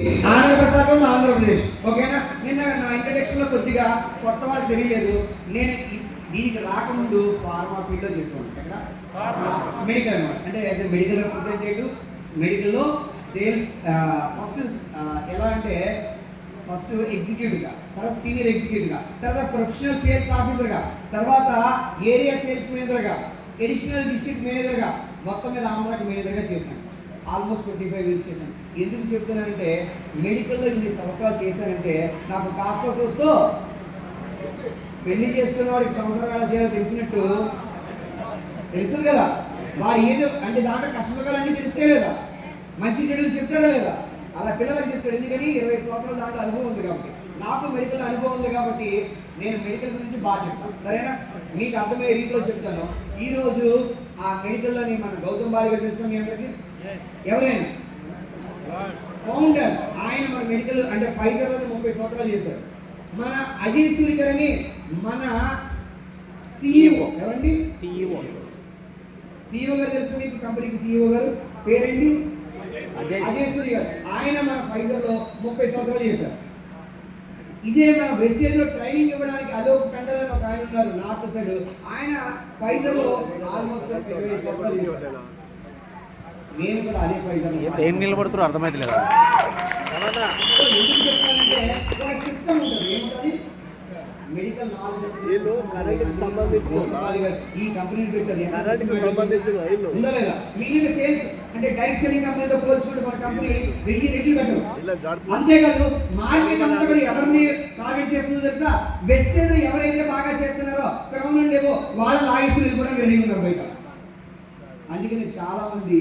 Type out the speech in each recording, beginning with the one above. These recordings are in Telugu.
ఆంధ్రప్రసాదం ఆంధ్రప్రదేశ్. ఓకేనా? నిన్న నా ఇంట్రడక్షన్ లో కొద్దిగా కొత్త వాళ్ళకి తెలియలేదు. నేను దీనికి రాకముందు ఫార్మా ఫీల్డ్లో చేస్తాను. ఎక్కడ? మెడికల్ అనమాట. అంటే యాజ్ ఎ మెడికల్ రిప్రజెంటేటివ్, మెడికల్లో సేల్స్. ఫస్ట్ ఎలా అంటే ఫస్ట్ ఎగ్జిక్యూటివ్గా, తర్వాత సీనియర్ ఎగ్జిక్యూటివ్గా, తర్వాత ప్రొఫెషనల్ సేల్స్ ఆఫీసర్గా, తర్వాత ఏరియా సేల్స్ మేనేజర్గా, ఎడిషనల్ డిస్ట్రిక్ట్ మేనేజర్గా, మొత్తం మీద ఆంధ్రాకి మేనేజర్గా చేశాను. ఆల్మోస్ట్ 25 ఇయర్స్ చేశాను. ఎందుకు చెప్తున్నానంటే మెడికల్లో ఇన్ని సంవత్సరాలు చేశానంటే నాకు కాస్త చూస్తూ పెళ్లి చేసుకున్న వాడికి సంవత్సరాలు చేయాలో తెలిసినట్టు తెలుస్తుంది కదా. వాడు ఏదో అంటే దాంట్లో కష్టకాలన్నీ తెలిస్తే లేదా, మంచి చెడులు చెప్తాడా లేదా, అలా పిల్లలకు చెప్తాడు. ఎందుకని 20 సంవత్సరాల దాంట్లో అనుభవం ఉంది కాబట్టి, నాకు మెడికల్ అనుభవం ఉంది కాబట్టి నేను మెడికల్ గురించి బాగా చెప్తాను. సరేనా? మీకు అర్థమయ్యే రీతిలో చెప్తాను. ఈరోజు ఆ మెడికల్లోని మన గౌతమ్ బాలి గారు తెలుస్తాం మీ అందరికీ. ఎవరైనా ఫౌండర్ ఆయన మన మెడికల్ అంటే ఫైజర్లో 30 సంవత్సరాలు చేశారు. మన అజయ్ సూరి గారని మన సిఇఓ. ఎవరండి? సిఇఓ గారు తెలుసు మీకు, కంపెనీకి సిఇఓ గారు పేరేంటి? అజయ్ సూరి గారు. ఆయన మన ఫైజర్లో 30 సంవత్సరాలు చేశారు. ఇదే మన వెస్టేజ్ లో ట్రైనింగ్ ఇవ్వడానికి అదొక కండలని ఒక ఆయన ఉన్నారు నార్త్ సైడ్. ఆయన ఫైజర్లో ఆల్మోస్ట్ 25 సంవత్సరాలు చేశారు. నేను కూడా అదే ఫైజర్. ఏం నిలబడుతారో అర్థమైతే లేదా. ఎందుకు చెప్తానంటే ఒక సిస్టమ్ ఉంటుంది. ఏముంటుంది? మెడికల్ నాలెడ్జ్ సంబంధించి ఈ కంపెనీ పెట్టారు ఉందా లేదా? మిగిలిన సేల్స్ అంటే డైరెక్ట్ సెల్లింగ్ కంపెనీతో పోల్చుకుంటే మన కంపెనీ 1000 రెట్లు కట్టారు. అంతేకాదు మార్కెట్ అంతా కూడా ఎవరిని టార్గెట్ చేస్తుందో తెలుసా? వెస్టేజ్ ఎవరైతే బాగా చేస్తున్నారో క్రౌన్ లేవో వాళ్ళ లాగిస్ కూడా వెళ్ళి ఉన్నారు బయట. అందుకని చాలా మంది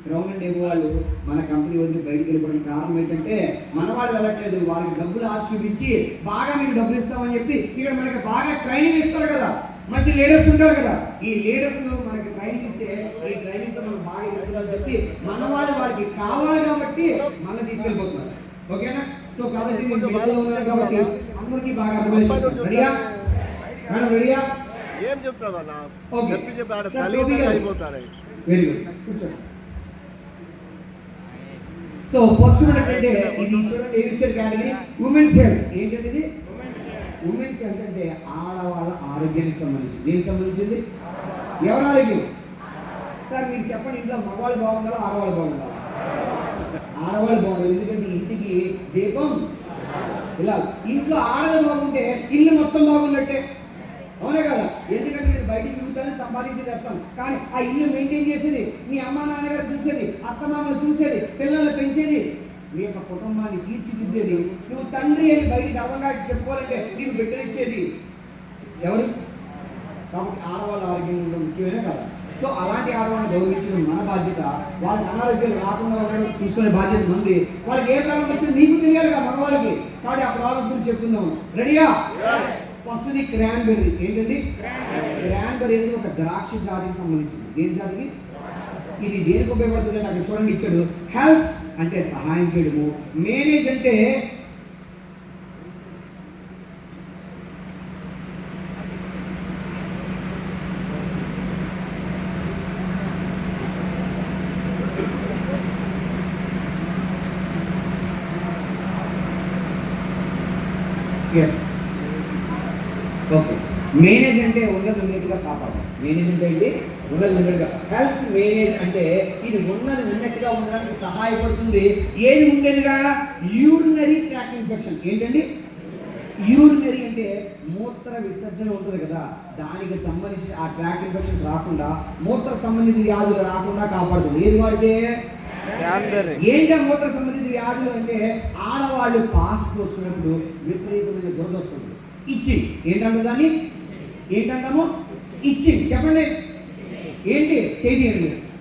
గ్రౌండ్ అండ్ ఏవో వాళ్ళు మన కంపెనీ వదిలి బయటకు వెళ్ళిపోవడానికి కారణం ఏంటంటే మన వాళ్ళు వెళ్ళట్లేదు, వాళ్ళకి డబ్బులు ఆశ చూపించి బాగా మీకు డబ్బులు ఇస్తామని చెప్పి ఇక్కడ మనకి బాగా ట్రైనింగ్ ఇస్తారు కదా, మంచి లీడర్స్ ఉంటారు కదా. ఈ లీడర్స్ మనకి ట్రైనింగ్ ఇస్తే ఈ ట్రైనింగ్ తో మనం బాగా ఎదుగుతామని చెప్పి మన వాళ్ళు వాళ్ళకి కావాలి కాబట్టి మనం తీసుకెళ్ళిపోతున్నారు. ఓకేనా? సో కాబట్టి నేను ఉన్నారు కాబట్టి అందరికీ బాగా అర్థమైంది. రెడీయా మేడం? రెడీయా? ఏం చెప్తావా? Very good. సో ఫస్ట్ ఏంటంటే ఇది చూడండి, ఏమిచ్చారు కేటగిరీ ఉమెన్స్ హెల్త్. ఏంటంటే ఇది ఉమెన్స్ హెల్త్ అంటే ఆడవాళ్ళ ఆరోగ్యానికి సంబంధించింది. దేనికి సంబంధించింది? ఎవరి ఆరోగ్యం? సార్ మీరు చెప్పండి, ఇంట్లో మగవాళ్ళు బాగుండాలా ఆడవాళ్ళు బాగుండాలా? ఆడవాళ్ళు బాగుండాలి. ఎందుకంటే ఇంటికి దీపం ఇలా. ఇంట్లో ఆడవాళ్ళు బాగుంటే ఇల్లు మొత్తం బాగున్నట్టే, అవునే కదా? ఎందుకంటే నేను బయటికి తిరుగుతాను, సంపాదించి చేస్తాను, కానీ ఆ ఇల్లు మెయింటైన్ చేసేది మీ అమ్మా నాన్నగారు చూసేది, అత్తమామలు చూసేది, పిల్లలు పెంచేది, మీ యొక్క కుటుంబాన్ని తీర్చిదిద్దేది. నువ్వు తండ్రి అని బయటికి అవ్వగా చెప్పుకోవాలంటే నీకు బిడ్డనిచ్చేది ఎవరు? కాబట్టి ఆడవాళ్ళ ఆరోగ్యం ముఖ్యమైన కదా. సో అలాంటి ఆడవాళ్ళని గౌరవించడం మన బాధ్యత. వాళ్ళకి అనారోగ్యం రాకుండా ఉండడం చూసుకునే బాధ్యత మంది. వాళ్ళకి ఏ ప్రాబ్లం వచ్చింది మీకు తెలియాలి కదా మగవాళ్ళకి. కాబట్టి ఆ ప్రాబ్లమ్స్ గురించి చెప్తున్నాము. రెడీయా? First the cranberry. ఏంటండి? క్రాన్బెర్రీ అనేది ఒక ద్రాక్ష జాతికి సంబంధించింది. దేని జాతికి? ఇది దేనికి ఉపయోగపడుతుంది నాకు చూడండి ఇచ్చాడు. హెల్ప్ అంటే సహాయం చేయడము, మేనేజ్ అంటే ఓకే, మేనేజ్ అంటే ఉన్నది ఉన్నట్టుగా కాపాడు. మేనేజ్ అంటే ఏంటి? ఉన్నది ఉన్నట్టుగా. హెల్త్ మేనేజ్ అంటే ఇది ఉన్నది ఉన్నట్టుగా ఉండడానికి సహాయపడుతుంది. ఏది ఉండేదిగా? Urinary tract infection. ఏంటండి? యూరినరీ అంటే మూత్ర విసర్జన ఉంటుంది కదా, దానికి సంబంధించి ఆ ట్రాక్ ఇన్ఫెక్షన్ రాకుండా, మూత్ర సంబంధిత వ్యాధులు రాకుండా కాపాడుతుంది. ఏది వాడితే? ఏంటో మూత్ర సంబంధిత వ్యాధులు అంటే ఆడవాళ్ళు పాస్ పోసుకున్నప్పుడు విపరీతమైన దురద వస్తుంది. ఇచ్చింగ్. ఏంటంటే దాన్ని ఏంటంటాము? ఇచ్చింగ్. చెప్పండి ఏంటి? చేయి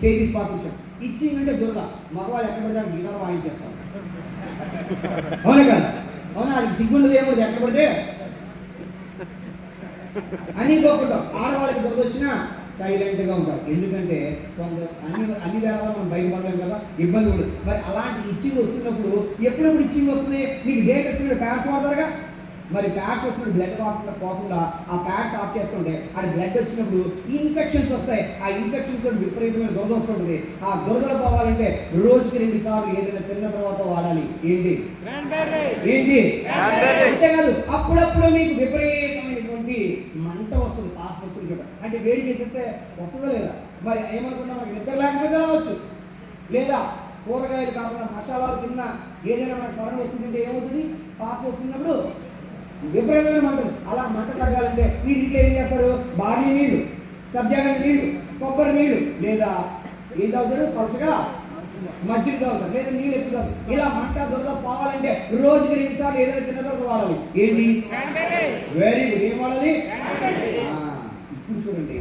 తీసి పాటించాం. ఇచ్చింగ్ అంటే దురద. మగవాళ్ళు ఎక్కడ పడితే గిటార్ వాయించేస్తారు, అవునా కదా? అవునా? వాడికి సిగ్గుండదు ఏమో, ఎక్కడ పడితే అని కోరుకుంటాం. ఆడవాళ్ళకి దురద వచ్చినా సైలెంట్గా ఉంటారు. ఎందుకంటే అన్ని వేళలో మనం బయటపడలేం కదా, ఇబ్బంది ఉండదు. మరి అలాంటి ఇచ్చింగ్ వస్తున్నప్పుడు ఎప్పుడప్పుడు ఇచ్చింగ్ వస్తుంది? మీకు డేట్ వచ్చినప్పుడు ప్యాడ్స్ వాడతారుగా, మరి ప్యాడ్స్ వస్తున్న బ్లడ్ పోకుండా ఆ ప్యాడ్స్ ఆఫ్ చేస్తుంటే అది బ్లడ్ వచ్చినప్పుడు ఇన్ఫెక్షన్స్ వస్తాయి. ఆ ఇన్ఫెక్షన్స్ విపరీతమైన దురద వస్తుంటుంది. ఆ దురదలు పోవాలంటే రోజుకి 2 సార్లు ఏదైనా తిన్న తర్వాత వాడాలి. ఏంటి అంతేకాదు, అప్పుడప్పుడు మీకు విపరీతమైనటువంటి మంట వస్తుంది. పాస్ వస్తుంది చూడ అంటే వేడి చేసేస్తే వస్తుందా లేదా? మరి ఏమనుకున్నా మనకి నిద్ర లేకపోతే రావచ్చు, లేదా కూరగాయలు కాకుండా మసాలాలు తిన్నా ఏదైనా మనకు పడన వస్తుందంటే ఏమవుతుంది? పాస్ వస్తున్నప్పుడు విపరీతమైన మంటలు. అలా మంట తగ్గాలంటే మీరు ఇంట్లో ఏం చేస్తారు? బార్లీ నీళ్లు, సబ్జాగ నీళ్లు, కొబ్బరి నీళ్లు, లేదా ఏం తాగుతారు? పలచగా మజ్జిగ తాగుతారు, లేదా నీళ్ళు ఎక్కుతారు. ఇలా మంట దురద పోవాలంటే రోజుకి 2 సార్లు ఏదైనా తిన్న తర్వాత వాడాలి. ఏంటి? Very good. ఏం వాడాలి? ఇప్పుడు చూడండి,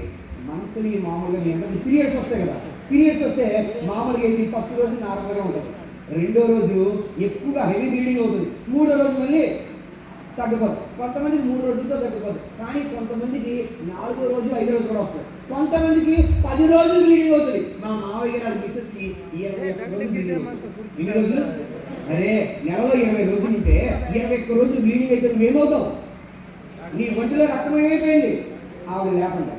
మంత్లీ మామూలుగా మీ అందరికి పీరియడ్స్ వస్తాయి కదా. పీరియడ్స్ వస్తే మామూలుగా ఏంటి? ఫస్ట్ రోజు నార్మల్గా ఉంటుంది, రెండో రోజు ఎక్కువగా హెవీ బ్లీడింగ్ అవుతుంది, మూడో రోజు మళ్ళీ తగ్గిపోతుంది. కొంతమందికి 3 రోజులతో తగ్గిపోతుంది, కానీ కొంతమందికి 4వ రోజు 5వ రోజు కూడా వస్తుంది. కొంతమందికి 10 రోజులు బ్లీడింగ్ అవుతుంది. మా మావయ్య గారి మిస్సెస్కి 21 రోజులు బ్లీడింగ్ అవుతుంది. ఎన్ని రోజులు? అరే నెలలో 20 రోజులు ఉంటే 21 రోజులు బ్లీడింగ్ అయితే నువ్వేమవుతావు? నీ ఒంటిలో రక్తం ఏమైపోయింది? ఆవిడ లేకుండా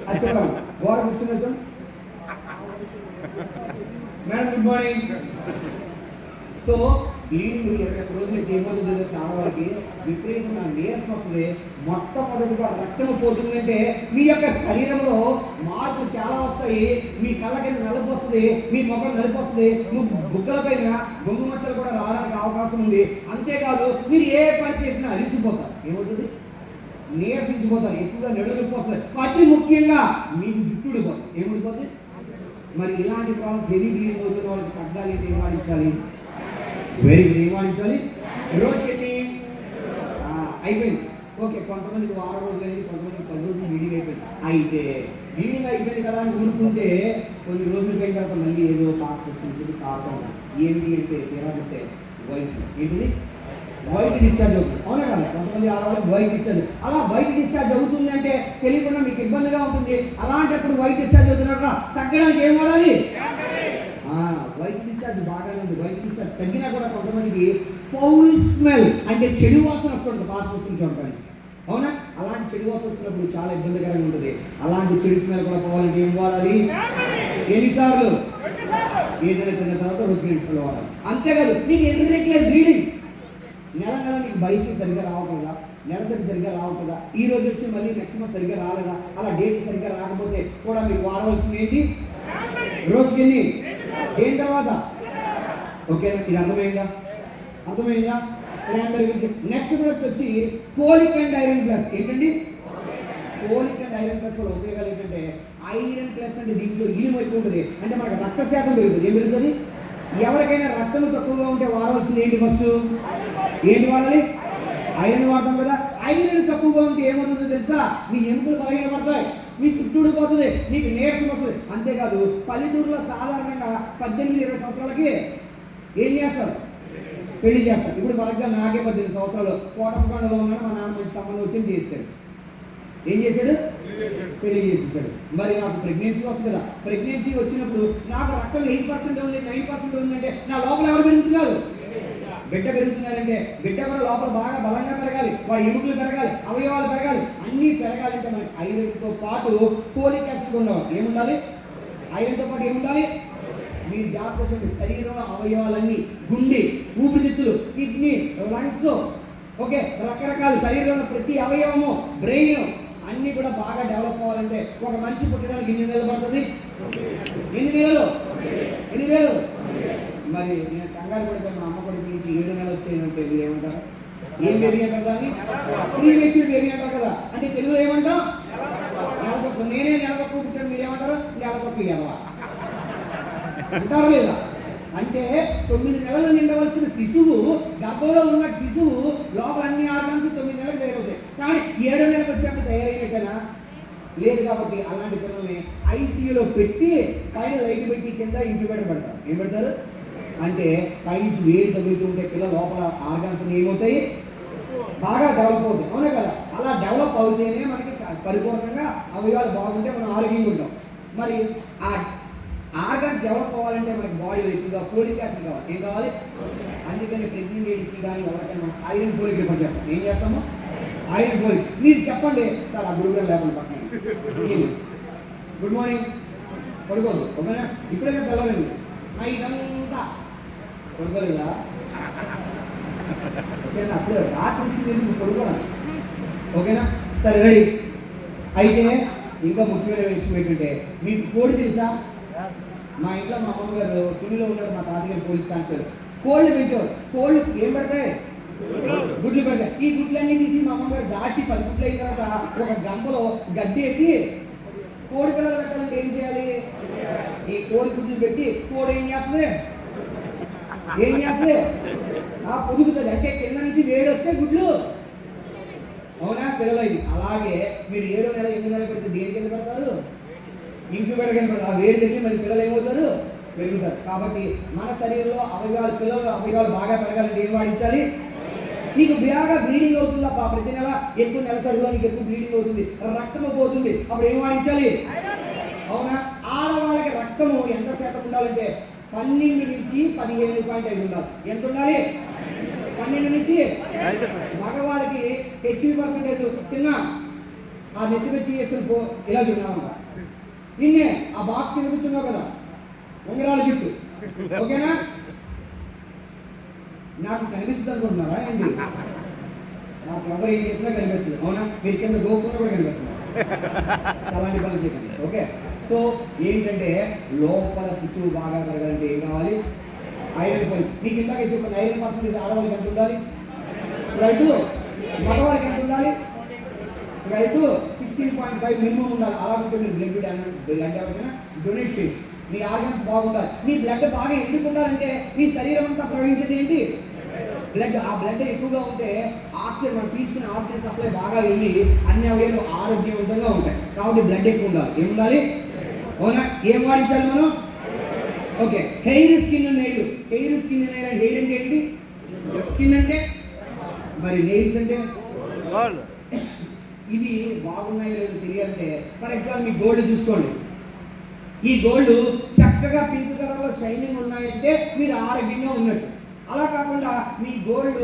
అది చెప్పండి. గోడ కూర్చున్నట్టు madam good morning. So bleeding 21 రోజులు ఏమవుతుందో ఆడవాళ్ళకి విపరీతంగా నీరసం వస్తుంది. మొట్టమొదటిగా రక్తం పోతుందంటే మీ యొక్క శరీరంలో మార్పులు చాలా వస్తాయి. మీ కళ్ళకి నలుపు వస్తుంది, మీ మొక్కలు నలుపు వస్తుంది, బుగ్గల పైన బొంగు మచ్చలు కూడా రావడానికి అవకాశం ఉంది. అంతేకాదు మీరు ఏ పని చేసినా అలిసిపోతారు. ఏమవుతుంది? నీరసించిపోతారు, ఎక్కువగా నడుపు వస్తుంది. అతి ముఖ్యంగా మీకు జుట్టు ఊడిపోతుంది. ఏముడిపోతుంది? మరి ఇలాంటి ప్రాబ్లమ్స్ హెవీ బ్లీడింగ్ అవుతున్న వాళ్ళకి తగ్గాలి అంటే ఏం వాడించాలి? Very good. ఏం వాడించాలి? రోజుకి అయిపోయింది. ఓకే, కొంతమందికి 6 రోజులు అయింది, కొంతమందికి 10 రోజులు బ్లీడింగ్ అయిపోయింది. అయితే బ్లీడింగ్ అయిపోయింది కదా అని ఊరుకుంటే కొన్ని రోజులు పోయిన తర్వాత మళ్ళీ ఏదో పాస్ వస్తుంది కాకుండా ఏంటి అంటే తీరాలంటే వైట్. ఏంటిది? వైట్ డిశ్చార్జ్ అవుతుంది. అవునా కదా? కొంతమంది ఆడవాళ్ళకి వైట్ డిశ్చార్జ్. అలా వైట్ డిశ్చార్జ్ అవుతుంది అంటే తెలియకుండా మీకు ఇబ్బందిగా ఉంటుంది. అలాంటప్పుడు వైట్ డిశ్చార్జ్ అవుతున్నట్టు తగ్గడానికి ఏం వాడాలి? వైట్ డిశ్చార్జ్ బాగానే ఉంది. వైట్ డిశ్చార్జ్ తగ్గినా కూడా కొంతమందికి ఫౌల్ స్మెల్ అంటే చెడు వాసన వస్తుంది పాస్ వస్తుంది చూడండి. అవునా? అలాంటి చెడు వాసన వస్తున్నప్పుడు చాలా ఇబ్బందికరంగా ఉంటుంది. అలాంటి చెడు స్మెల్ కూడా పోవాలంటే ఏం వాడాలి? ఎన్నిసార్లు? ఏదైనా తిన్న తర్వాత రోజు 2 సార్లు వాడాలి. అంతేకాదు నీకు ఎదురెక్లేదు బ్లీడింగ్, నెల నీకు బయటికి సరిగ్గా రావట్లేదా? నెలసరి సరిగ్గా రావట్లేదా? ఈ రోజు వచ్చి మళ్ళీ నెక్స్ట్ మంత్ సరిగ్గా రాలేదా? అలా డేట్ సరిగ్గా రాకపోతే కూడా మీకు వాడవలసింది ఏంటి? రోజుకి ఎన్ని? దేని తర్వాత? ఓకేనా? ఇది అర్థమైందా? అర్థమైందా? నెక్స్ట్ ప్రొడక్ట్ వచ్చి ఫోలిక్ అండ్ ఐరన్ ప్లస్. ఏంటండి? ఫోలిక్ అండ్ ఐరన్ ప్లస్ కూడా ఉపయోగాలు ఏంటంటే ఐరన్ ప్లస్ అంటే దీంట్లో ఇనుము ఎక్కువ ఉంటుంది, అంటే మనకు రక్త శాతం పెరుగుతుంది. ఏం పెరుగుతుంది? ఎవరికైనా రక్తం తక్కువగా ఉంటే వాడవలసింది ఏంటి? ఫస్ట్ ఏంటి వాడాలి? ఐరన్ వాడతాం కదా. ఐరన్ తక్కువగా ఉంటే ఏమవుతుందో తెలుసా? మీ ఎముకలు బలహీనపడతాయి, మీ చుట్టూ పోతుంది, మీకు నీరసం వస్తుంది. అంతేకాదు పల్లెటూరులో సాధారణంగా 18-20 సంవత్సరాలకి ఏం చేస్తారు? పెళ్లి చేస్తారు. ఇప్పుడు మనకి నాకే 18 సంవత్సరాలు కోటపకొండలో ఉన్నాడు, మా నాన్న మంచి సంబంధం వచ్చి చేశాడు. ఏం చేశాడు? పెళ్లి చేసేసాడు. మరి నాకు ప్రెగ్నెన్సీ వస్తుంది కదా. ప్రెగ్నెన్సీ వచ్చినప్పుడు నాకు రక్తం 8% ఉంది, 9% ఉందంటే నా లోపల ఎవరు పెరుగుతున్నారు? బిడ్డ పెరుగుతున్నారంటే బిడ్డ కూడా లోపల బాగా బలంగా పెరగాలి, వాడి ఎముకలు పెరగాలి, అవయవాలు పెరగాలి. అన్నీ పెరగాలంటే మనకి ఐరన్తో పాటు ఫోలిక్ యాసిడ్ ఉండాలి. ఏముండాలి? ఐరన్తో పాటు ఏముండాలి? మీరు జాగ్రత్త శరీరంలో అవయవాలన్నీ, గుండె, ఊపిరితిత్తులు, కిడ్నీ, లంగ్స్, ఓకే, రకరకాల శరీరంలో ప్రతి అవయవము, బ్రెయిన్ అన్నీ కూడా బాగా డెవలప్ అవ్వాలంటే ఒక మనిషి పుట్టడానికి ఎన్ని నెలలు పడుతుంది? ఎన్ని నెలలు? మరి నేను కంగారు పడితే మా అమ్మ కొడుకు నుంచి 7 నెలలు వచ్చాయంటే మీరు ఏమంటారు? ఏం బేబీ అంటారు దాన్ని? ప్రీమెచ్యూర్ బేబీ అంటారు కదా. అంటే తెలుగులో ఏమంటాం? నెలకొక్కు. నేనే నెలకొక్కు పుట్టాను, మీరు ఏమంటారు? నెలకొక్కు ఎదవా అంటారా లేదా? అంటే 9 నెలలు నిండవలసిన శిశువు, గర్భంలో ఉన్న శిశువు లోపల అన్ని ఆర్గాన్స్ 9 నెలలు తయారవుతాయి, కానీ 7వ నెలకు వచ్చాక తయారైనట్టేనా? లేదు. కాబట్టి అలాంటి పిల్లల్ని ఐసీయూలో పెట్టి పైన లైట్ పెట్టి కింద ఇంక్యుబేటర్ పెడతారు. ఏం పెడతారు అంటే పైనుంచి వేడి తగ్గుతుంటే పిల్లల లోపల ఆర్గాన్స్ ఏమవుతాయి? బాగా డెవలప్ అవుతాయి. అవునా కదా? అలా డెవలప్ అవుతేనే మనకి పరిపూర్ణంగా అవయవాలు బాగుంటే మనం ఆరోగ్యంగా ఉంటాం. మరి ఆ ఆర్గన్స్ డెవలప్ అవ్వాలంటే మనకి బాడీలో ఎక్కువగా ఫోలిక్ యాసిడ్ కావాలి. ఏం కావాలి? అందుకని ప్రెగ్నెంట్ లేడీస్కి కానీ ఎవరికైనా ఐరన్ ఫోలిక్ రిపోర్ట్ చేస్తాం. ఏం చేస్తాము? Iron folic. మీరు చెప్పండి సార్, ఆ గురువు గారు లేకుండా పక్కన. గుడ్ మార్నింగ్, పడుకోదు. ఓకేనా? ఇప్పుడే తెలవలేదు ఇదంతా పడుకోలేదా? ఓకేనా? అప్పుడు రాత్రి నుంచి పడుకోవాలి. ఓకేనా? సరే, రెడీ. అయితే ఇంకా ముఖ్యమైన విషయం ఏంటంటే, మీకు కోడి తెలుసా? మా ఇంట్లో మా అమ్మగారు తునిలో ఉన్నాడు, మా తాతగారు పోలీస్ కానిస్టేబుల్. కోళ్ళు పెంచారు. కోళ్ళు ఏం పెడతాయి? గుడ్లు పెడతాయి. ఈ గుడ్లన్నీ తీసి మా అమ్మగారు దాచి 10 గుడ్లు అయిన తర్వాత ఒక గంపలో గడ్డేసి కోడి పిల్లలు పెట్టాలంటే ఏం చేయాలి? ఈ కోడి గుడ్లు పెట్టి కోడి ఏం చేస్తుంది? పొదుగుతుంది. అంటే కింద నుంచి వేడి వస్తే గుడ్లు, అవునా పిల్లలైంది. అలాగే మీరు 7వ నెల 8వ నెల పెడితే దేని కింద పెడతారు? ఇంక్యుబేటర్ కింద పెడతారు. ఆ వేడి తెచ్చి మరి పిల్లలు ఏమవుతారు? పెరుగుతారు. కాబట్టి మన శరీరంలో అవయవాలు, పిల్లలు అవయవాలు బాగా పెరగాలంటే ఏం వాడించాలి? నీకు బాగా బ్లీడింగ్ అవుతుందా? ప్రతి నెల ఎక్కువ నెల సరిలో నీకు ఎక్కువ బ్లీడింగ్ అవుతుంది, రక్తము పోతుంది, అప్పుడు ఏం వాడించాలి? అవునా? ఆడవాళ్ళకి రక్తము ఎంత శాతం ఉండాలంటే 12 నుంచి 15.5 ఉండాలి. ఎంత ఉండాలి? 12 నుంచి. మగవాళ్ళకి HB% చిన్న ఆ నెత్తి వచ్చి వేసుకుని పో, ఇలా చూడాలన్నమాట. నిన్నే ఆ బాక్స్ కింద కూర్చున్నావు కదా, ఉంగరాల జుట్టు. ఓకేనా? నాకు కనిపిస్తుంది అనుకుంటున్నారా ఏంటి? నాకు ఎవరు ఏం చేసినా కనిపిస్తుంది. అవునా? మీరు కింద గోపురం కూడా కనిపిస్తున్నారు. అలాంటి పనులు చేయండి. ఓకే? సో ఏంటంటే లోపల శిశువు బాగా పెరగాలంటే ఏం కావాలి? Iron folic. మీకు ఇందాక చెప్పండి, ఐరన్ పర్సెంటేజ్ ఆడవాళ్ళకి ఎంత ఉండాలి? రైట్. మగవాళ్ళకి ఎంత ఉండాలి? రైట్. 16.5 మినిమం ఉండాలి. అలా ఉంటుంది. బ్లడ్ ఎవరికైనా డొనేట్ చేయండి. మీ ఆర్గన్స్ బాగుండాలి. మీ బ్లడ్ బాగా ఎందుకు ఉండాలంటే మీ శరీరం అంతా ప్రవహించేది ఏంటి? బ్లడ్. ఆ బ్లడ్ ఎక్కువగా ఉంటే ఆక్సిజన్, మనం పీల్చుకునే ఆక్సిజన్ సప్లై బాగా వెళ్ళి అన్ని అవయవాలు ఆరోగ్యవంతంగా ఉంటాయి. కాబట్టి బ్లడ్ ఎక్కువ ఉండాలి. ఏముండాలి? అవునా? ఏం వాడించాలి మనం? Okay. Hair, skin, nail. Hair, skin, nail. Hair అంటే ఏంటి? స్కిన్ అంటే, మరి నెయిల్స్ అంటే ఇవి బాగున్నాయో లేదో తెలియాలంటే ఫర్ ఎగ్జాంపుల్ మీ గోల్డ్ చూసుకోండి. ఈ గోల్డ్ చక్కగా పింక్ కలర్లో షైనింగ్ ఉన్నాయంటే మీరు ఆరోగ్యంగా ఉన్నట్టు. అలా కాకుండా మీ గోల్డ్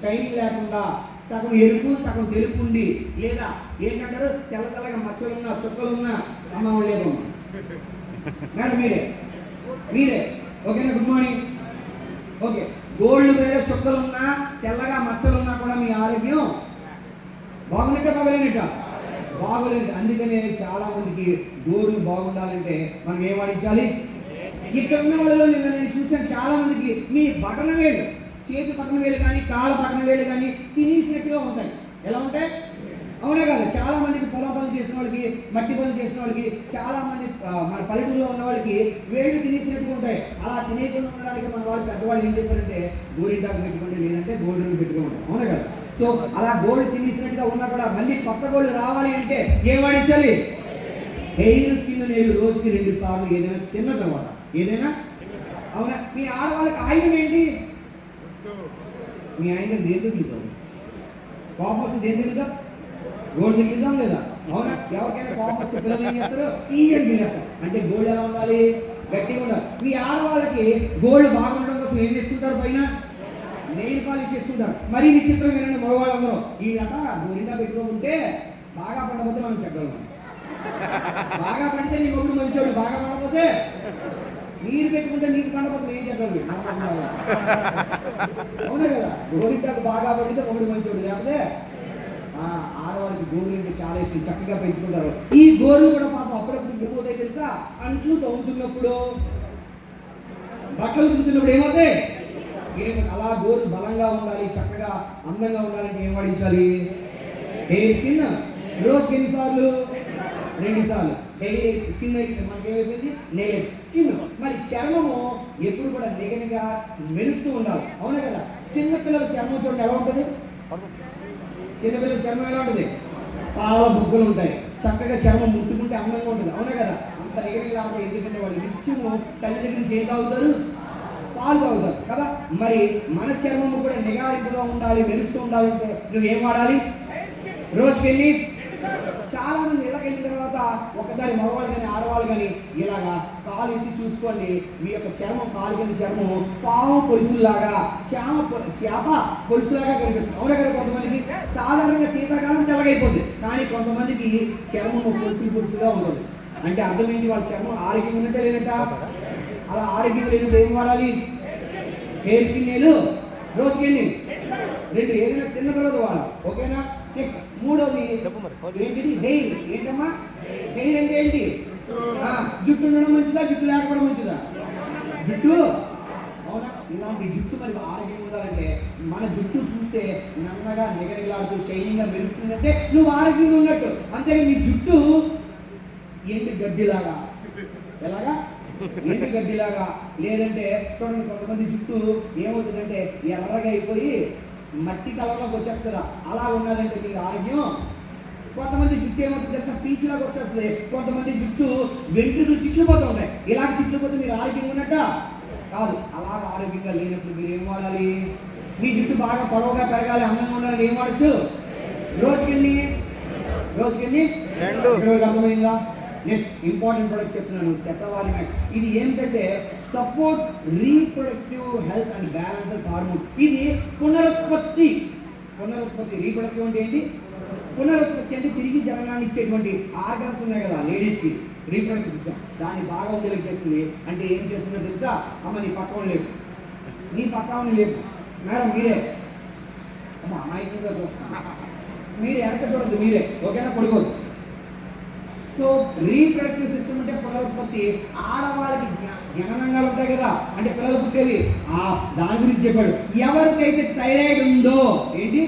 షైనింగ్ లేకుండా సగం ఎరుపు సగం తెలుపు ఉండి, లేదా ఏంటంటారు తెల్ల తెల్లగా మచ్చలున్నా చుక్కలున్నా అమ్మ లేదమ్మా మేడం మీరే ఓకేనా? Good morning. ఓకే. గోల్డ్ మీద చుక్కలున్నా తెల్లగా మచ్చలున్నా కూడా మీ ఆరోగ్యం బాగున్నట్ట బాగలేనట్ట? బాగోలేదు. అందుకనే చాలా మందికి గోర్లు బాగుండాలంటే మనం ఏం వాడించాలి? ఇక్కడ ఉన్న వాళ్ళలో నేను చూసాను చాలా మందికి మీ బటన వేలు, చేతి పట్టణ వేలు కానీ కాళ్ళ పట్టణ వేలు కానీ తినేసినట్టుగా ఉంటాయి. ఎలా ఉంటాయి? అవునా కదా? చాలా మందికి పొలం పనులు చేసిన వాళ్ళకి, మట్టి పనులు చేసిన వాళ్ళకి, చాలా మంది మన పల్లెటూరులో ఉన్న వాళ్ళకి వేళ్ళు తినేసినట్టుగా ఉంటాయి. అలా తినేకుండా ఉండడానికి మన వాళ్ళు పెద్దవాళ్ళు ఏం చెప్పారంటే గోరింటాకు పెట్టుకోండి, లేదంటే గోల్డ్ రింగ్ పెట్టుకోండి. అవునా కదా? సో అలా గోల్డ్ తినేసినట్టుగా ఉన్నా కూడా మళ్ళీ కొత్త గోల్డ్ రావాలి అంటే ఏం వాడించాలి? హెయిర్, స్కిన్, నెయిల్ రోజుకి 2 సార్లు ఏదైనా తిన్న తర్వాత. ఏదైనా. అవునా? మీ ఆడవాళ్ళకి ఆయుధం ఏంటి? మీ ఆయుధం దేని తగ్గుతాం? కోపం వస్తే దేని తగ్గుతాం? గోల్డ్ తగ్గుతాం లేదా? అవునా? ఎవరికైనా కోపం వస్తే పిల్లలు ఏం చేస్తారు? ఈయన తినేస్తారు. అంటే గోల్డ్ ఎలా ఉండాలి? గట్టిగా ఉండాలి. మీ ఆడవాళ్ళకి గోల్డ్ బాగుండడం కోసం ఏం చేసుకుంటారు? పైన నెయిల్ పాలిష్ చేసుకుంటారు. మరీ విచిత్రం ఏంటంటే మగవాళ్ళందరూ ఈ గట గోరింటా పెట్టుకోకుంటే బాగా పండకపోతే మనం చెప్పగలం. బాగా పండితే నీ మొగ్గుడు మంచోడు, బాగా పండకపోతే నీరు పెట్టుకుంటే నీకు పండకపోతే ఏం చెప్పాలి? అవునా కదా? గోరింటాకు బాగా పండితే మొగ్గుడు మంచోడు, లేకపోతే ఆడవాళ్ళకి గోరు అంటే చాలా ఇష్టం, చక్కగా పెంచుకుంటారు. ఈ గోరు కూడా పాపం అప్పుడప్పుడు ఏమవుతాయి తెలుసా? అంట్లు తోముతున్నప్పుడు, బట్టలు ఉతుకుతున్నప్పుడు ఏమవుతాయి? అలా గోరు బలంగా ఉండాలి, చక్కగా అందంగా ఉండాలంటే ఏం వాడించాలి? Hair, skin. రోజుకి ఎన్నిసార్లు? 2 సార్లు. హెయిర్, స్కిన్ మనకి ఏమైపోయింది? Nail, skin. మరి చర్మము ఎప్పుడు కూడా నిగనిగా మెరుస్తూ ఉండాలి. అవునా కదా? చిన్నపిల్లల చర్మం చూడండి ఎలా ఉంటుంది? చిన్నపిల్లల చర్మం ఎలా ఉంటుంది? పాల బుగ్గలు ఉంటాయి. చక్కగా చర్మం ముట్టుకుంటే అందంగా ఉంటుంది. అవునా కదా? అంత నిగనిగా ఉంటాయి. ఎందుకంటే వాళ్ళు నిత్యము తల్లి దగ్గర నుంచి ఏం తాగుతారు? పాలు తాగుతారు కదా? మరి మన చర్మము కూడా నిగారింపుగా ఉండాలి, మెరుస్తూ ఉండాలంటే నువ్వేం వాడాలి? రోజుకెళ్ళి చాలా మంది ఇళ్ళకి వెళ్ళిన తర్వాత ఒకసారి మగవాళ్ళు కానీ ఆడవాళ్ళు కానీ ఇలాగా కాలు ఎత్తి చూసుకోండి, మీ యొక్క చర్మం, కాలు కింద చర్మం పాము పొలుసులాగా, చేప పొలుసులాగా కనిపిస్తుంది. అవునా కదా? కొంతమందికి సాధారణంగా శీతాకాలం తెల్లగైపోతుంది, కానీ కొంతమందికి చర్మం పొలుసుగా ఉంటుంది. అంటే అర్థం ఏంటి? వాళ్ళ చర్మం ఆరోగ్యంగా ఉన్నట్టే లేనట. అలా ఆరోగ్యం లేనప్పుడు ఏం వాడాలి? హెయిర్ స్కిన్ నీళ్ళు రోజుకి ఎన్ని? 2. ఏదైనా తిన్న తర్వాత వాడాలి. ఓకేనా? నెక్స్ట్ మూడోది ఏంటిది? హెయిర్. ఏంటమ్మా హెయిర్ అంటే ఏంటి? జుట్టు ఉండడం మంచిదా, జుట్టు లేకపోవడం మంచిదా? జుట్టు. అవునా? ఇలాంటి జుట్టు మరి ఆరోగ్యంగా ఉండాలంటే మన జుట్టు చూస్తే నన్నగా నిగనిగలాడుతూ షైనింగ్గా మెరుస్తుందంటే నువ్వు ఆరోగ్యంగా ఉన్నట్టు. అంతేగా నీ జుట్టు ఎండు గడ్డిలాగా, ఎలాగా? ఎండు గడ్డిలాగా. లేదంటే చూడండి, కొంతమంది జుట్టు ఏమవుతుందంటే ఎర్రగా అయిపోయి మట్టి కలర్లోకి వచ్చేస్తుందా, అలా ఉన్నదంటే మీకు ఆరోగ్యం. కొంతమంది జుట్టు ఏమవుతుంది తెలుసా? పీచులాగా వచ్చేస్తుంది. కొంతమంది జుట్టు వెంట్రుకలు చిట్లిపోతూ ఉంటాయి. ఇలాగ చిట్లిపోతే మీరు ఆరోగ్యంగా ఉన్నట్ట కాదు. అలాగ ఆరోగ్యంగా లేనప్పుడు మీరు ఏం వాడాలి? మీ జుట్టు బాగా పొడవుగా పెరగాలి, అందంగా ఉండాలని ఏం వాడచ్చు? రోజుకెళ్ళి 2. అర్థమైందా? నెక్స్ట్ ఇంపార్టెంట్ ప్రొడక్ట్ చెప్తున్నాను, శతవారి మ్యాక్స్. ఇది ఏంటంటే support reproductive health and balances hormone. ఇది పునరుత్పత్తి. రీప్రొడక్టివ్ అంటే ఏంటి? పునరుత్పత్తి అంటే తిరిగి జననాన్ని ఇచ్చేటువంటి ఆర్గన్స్ ఉన్నాయి కదా లేడీస్కి, రీప్రొడక్టివ్ సిస్టమ్, దాన్ని బాగా ఉపయోగం చేస్తుంది. అంటే ఏం చేస్తుందో తెలుసా? అమ్మ నీ పక్కన లేపు, నీ పక్కన లేపు. మేడం మీరే, అమ్మ అమాయకంగా చూస్తాను, మీరే వెనక చూడద్దు, మీరే. ఓకేనా? పడుకోదు. సో రీప్రొడక్టివ్ సిస్టమ్ అంటే పునరుత్పత్తి. ఆడవాళ్ళకి జననంగాలు ఉంటాయి కదా, అంటే పిల్లలు పుట్టేవి, దాని గురించి చెప్పాడు. ఎవరికైతే థైరాయిడ్ ఉందో, ఏంటి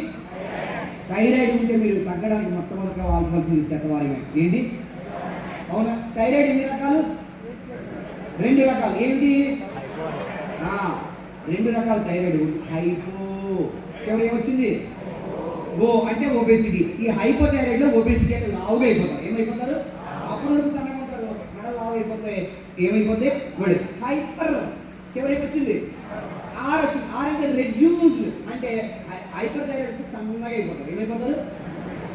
థైరాయిడ్ ఉంటే మీరు తగ్గడానికి మొట్టమొదటిగా వాడాల్సింది శతవారి. ఏంటి? అవునా? థైరాయిడ్ ఎన్ని రకాలు? 2 రకాలు. ఏంటి? 2 రకాల థైరాయిడ్. హైపో, చివరి ఏమొచ్చింది? ఓ అంటే ఒబేసిటీ. ఈ హైపోథైరాయిడ్ లో ఒబేసిటీ అంటే లావుగా అయిపోతారు. ఏమైపోతారు? అప్పుడు సన్నగా ఉంటారు, మెడ లావు అయిపోతాయి. ఏమైపోతే వాడు హైపర్. చివరికి వచ్చింది ఆర్ వచ్చింది. ఆర్ అంటే రెడ్యూస్, అంటే హైపర్ థైరాయిడ్ సన్నగా అయిపోతారు. ఏమైపోతారు?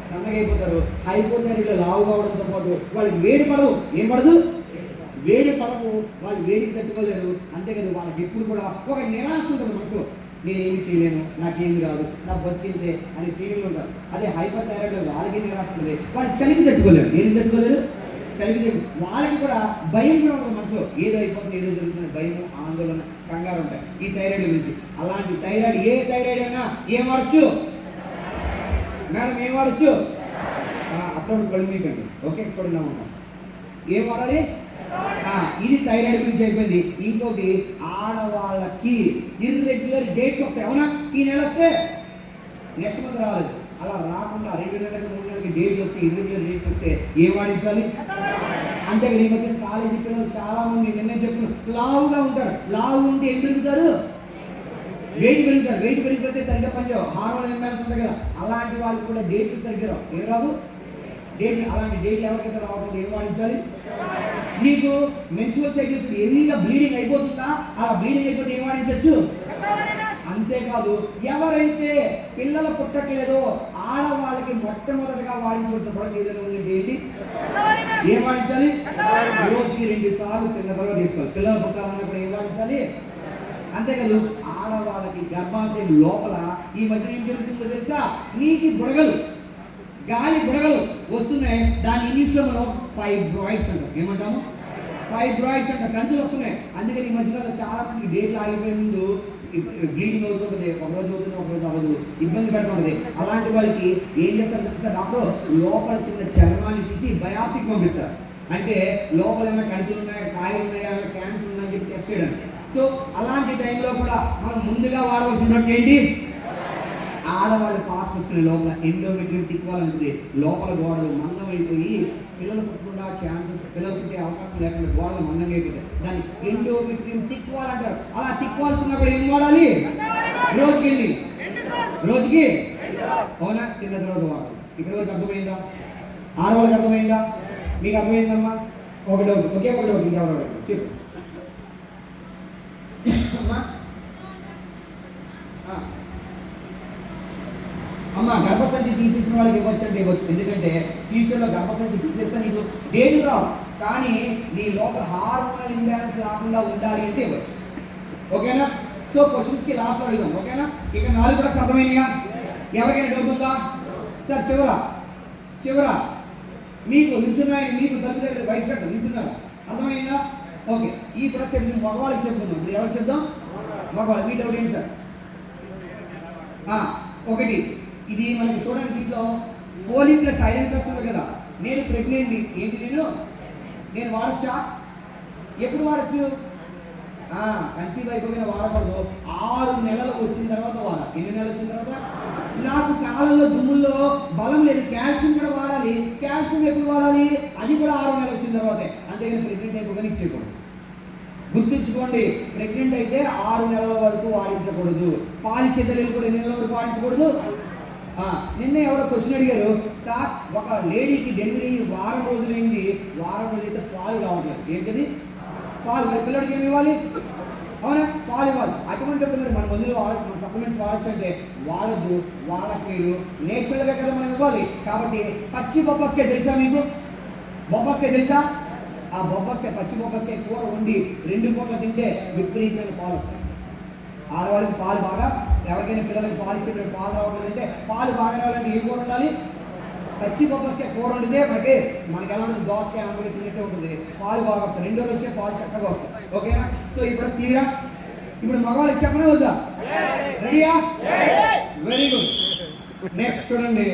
సన్నగా అయిపోతారు. హైపోథైరాయిడ్ లో లావు కావడంతో పాటు వాళ్ళకి వేడి పడవు. ఏం పడదు? వేడి పడవు. వాళ్ళు వేడికి తట్టుకోలేరు. అంతేకాదు వాళ్ళకి ఎప్పుడు కూడా ఒక నిరాశ ఉంటుంది మనసులో. నేనేమి చేయలేను, నాకేమి రాదు, నా బతికిందే అనే ఫీలింగ్ ఉంటారు. అదే హైపర్ థైరాయిడ్ వాళ్ళకి నిరాస్తుంది. వాళ్ళు చలికి తట్టుకోలేరు. ఏం తట్టుకోలేరు? చలికి. వాళ్ళకి కూడా భయం కూడా ఉంటుంది మనసులో. ఏదో అయిపోతుంది, ఏదో జరుగుతుంది, భయం, ఆందోళన, కంగారు ఉంటాయి ఈ థైరాయిడ్ గురించి. అలాంటి థైరాయిడ్, ఏ థైరాయిడ్ అయినా ఏం వాడచ్చు మేడం? ఏం వాడచ్చు? అప్పుడు కళ్ళు మీకండి. ఓకే, చూడండి ఉంటాం. ఏం వాడాలి? ఇది థైరాయిడ్ గురించి అయిపోయింది. ఇంకోటి, ఆడవాళ్ళకి ఇర్రెగ్యులర్ డేట్స్ వస్తాయి. అవునా? ఈ నెల వస్తే నెక్స్ట్ మంత్ రాలేదు. అలా రాకుండా 2 నెలలకు 3 నెలలకి డేట్ వస్తే, ఇర్రెగ్యులర్ డేట్స్ వస్తే ఏం వాడించాలి? అంతేగా ఈ మధ్య కాలేజీ పిల్లలు చాలా మంది నిన్నే చెప్పిన లావుగా ఉంటారు. లావు ఉంటే ఏం పెరుగుతారు? వెయిట్ పెరుగుతారు. వెయిట్ పెరిగిపోతే సరిగ్గా పనిచేయవు, హార్మోన్ ఇంబ్యాలెన్స్ ఉంటాయి కదా. అలాంటి వాళ్ళకి కూడా డేట్లు సరిగ్గా రావు. ఏం రావు? డేట్. అలాంటి డేట్లు ఎవరికైతే రావకుండా ఏం వాడించాలి? నీకు మెన్స్ట్రువల్ సైకిల్స్ హెవీగా బ్లీడింగ్ అయిపోతుందా? అలా బ్లీడింగ్ అయిపోతే ఏం వాడించవచ్చు? అంతేకాదు, ఎవరైతే పిల్లలు పుట్టట్లేదో ఆడవాళ్ళకి మొట్టమొదటిగా వాడించవలసిన ప్రోడక్ట్ ఏదైనా ఉంది. ఏంటి? ఏం వాడించాలి? రోజుకి 2 సార్లు తిన్న తర్వాత తీసుకోవాలి. పిల్లలు పుట్టాలన్నప్పుడు ఏం వాడించాలి? అంతేకాదు, ఆడవాళ్ళకి గర్భాశయం లోపల ఈ మధ్య ఏం జరుగుతుందో తెలుసా? నీటి బుడగలు, గాలి బుడగలు వస్తున్నాయి. దాని ఇంగ్లీష్లో మనం ఫైబ్రాయిడ్స్ అంటాం. ఏమంటాము? ఫైబ్రాయిడ్స్ అంటాం. కంతులు వస్తున్నాయి. అందుకని ఈ మధ్యలో చాలా మందికి డేట్లు ఆగిపోయే ముందు బ్లీడింగ్ అవుతుంటుంది. ఒకరోజు అవుతుంది, ఒకరోజు అవ్వదు, ఇబ్బంది పెడుతుంటుంది. అలాంటి వాళ్ళకి ఏం చేస్తారు తెలుసా? డాక్టర్ లోపల చిన్న చర్మాన్ని తీసి బయాప్సీకి పంపిస్తారు. అంటే లోపల ఏమైనా కంతులు ఉన్నాయా, కాయలు ఉన్నాయా, క్యాన్సర్ ఉన్నాయని చెప్పి టెస్ట్ చేయడానికి. సో అలాంటి టైంలో కూడా మనం ముందుగా వాడవలసినట్టు ఏంటి? ఆడవాళ్ళు పాస్ వస్తున్న లోపల ఎండోమెట్రియం టిక్వాల్ ఉంటుంది. లోపల గోడలు మందం అయిపోయి పిల్లలు పుట్టకుండా ఛాన్సెస్, పిల్లలు పుట్టే అవకాశం లేకుండా గోడలు మందంగా అయిపోతాయి. దాన్ని ఎండోమెట్రియం టిక్వాల్ అంటారు. అలా టిక్వాల్స్ ఉన్నప్పుడు ఏం వాడాలి? రోజుకి అవునా? తిన్న తర్వాత వాడాలి. ఇక్కడ వరకు అర్థమైందా? ఆడవాళ్ళకి అర్థమైందా? మీకు అర్థమైందమ్మా? ఒక డౌట్, ఒకే ఒక డౌట్, ఇంకెవరు చెప్పు అమ్మా. అమ్మ గర్భసంచి తీసేసిన వాళ్ళకి ఇవ్వచ్చు అంటే ఇవ్వచ్చు, ఎందుకంటే ఫ్యూచర్లో గర్భసంచి తీసేస్తే నీకు డేట్లు రావు, కానీ నీ లోపల హార్మోనల్ ఇంబ్యాలెన్స్ రాకుండా ఉండాలి అంటే ఇవ్వచ్చు. ఓకేనా? సో క్వశ్చన్స్కి లాస్ట్ అడుగుదాం. ఓకేనా? ఇక 4 కూడా అర్థమైనయా? ఎవరికైనా డౌట్ ఉందా? సార్ చివర మీకు నిల్చున్నాయని మీకు తల్లి దగ్గర బయట షర్ట్ నిల్చున్నారు, అర్థమైందా? ఓకే, ఈ ప్రశ్న మగవాళ్ళకి చెప్పుకుందాం. ఇప్పుడు ఎవరు చెప్దాం? మగవాళ్ళు. మీ డౌట్ ఏంటి సార్? ఒకటి, ఇది మనకి చూడండి, దీంట్లో పోలింగ్ ప్లస్ ఐరన్ ప్లస్ ఉంది కదా. నేను ప్రెగ్నెంట్, ఏంటి నేను వాడచ్చా? ఎప్పుడు వాడచ్చు? కన్సీవ్ అయిపోయిన వాడకూడదు, 6 నెలలు వచ్చిన తర్వాత వాడాలి. ఎన్ని నెలలు వచ్చిన తర్వాత? నాకు కాలంలో దుమ్ముల్లో బలం లేదు, కాల్షియం కూడా వాడాలి. కాల్షియం ఎప్పుడు వాడాలి? అది కూడా 6 నెలలు వచ్చిన తర్వాతే. అంతేగాని ప్రెగ్నెంట్ అయిపోగానే ఇచ్చేయకూడదు. గుర్తుంచుకోండి, ప్రెగ్నెంట్ అయితే 6 నెలల వరకు వాడించకూడదు. పాలి చెద్దలు కూడా ఎన్ని నెలల వరకు వాడించకూడదు? నిన్నే ఎవరో క్వశ్చన్ అడిగారు, సార్ ఒక లేడీకి డెలివరీ వారం రోజులైంది, వారం రోజులైతే పాలు రావట్లేదు, ఏంటది? పాలు. మరి పిల్లడికి ఏమి ఇవ్వాలి? అవునా? పాలు ఇవ్వాలి. అటువంటిప్పుడు మరి మన మందులు మన సప్లిమెంట్స్ వాడచ్చు అంటే వాడద్దు, వాడట్లేదు. నేచురల్గా కదా మనం ఇవ్వాలి. కాబట్టి పచ్చి బొబ్బస్కాయ తెలుసా మీకు? బొబ్బస్కాయ తెలుసా? ఆ బొబ్బస్కాయ, పచ్చి బొబ్బస్కాయ కూర వండి 2 పూటలు తింటే విపరీతమైన పాలు వస్తాయి. ఆడవాళ్ళకి పాలు బాగా, ఎవరికైనా పిల్లలకి పాలు ఇచ్చేటప్పుడు పాలు రావాలంటే, పాలు బాగా రావాలంటే ఏ కూర ఉండాలి? పచ్చి బొబ్బస్కాయ కూర వండితే మనకి ఎలా ఉంటుంది? దోసకాయ అమ్మకి తిన్నట్టే ఉంటుంది. పాలు బాగా వస్తాయి, 2 రోజులు వచ్చే పాలు చక్కగా వస్తాయి. ఓకేనా? సో ఇప్పుడు క్లియరా? ఇప్పుడు మగవాళ్ళకి చెప్పనే వద్దా? రెడీయా? Very good. నెక్స్ట్ చూడండి,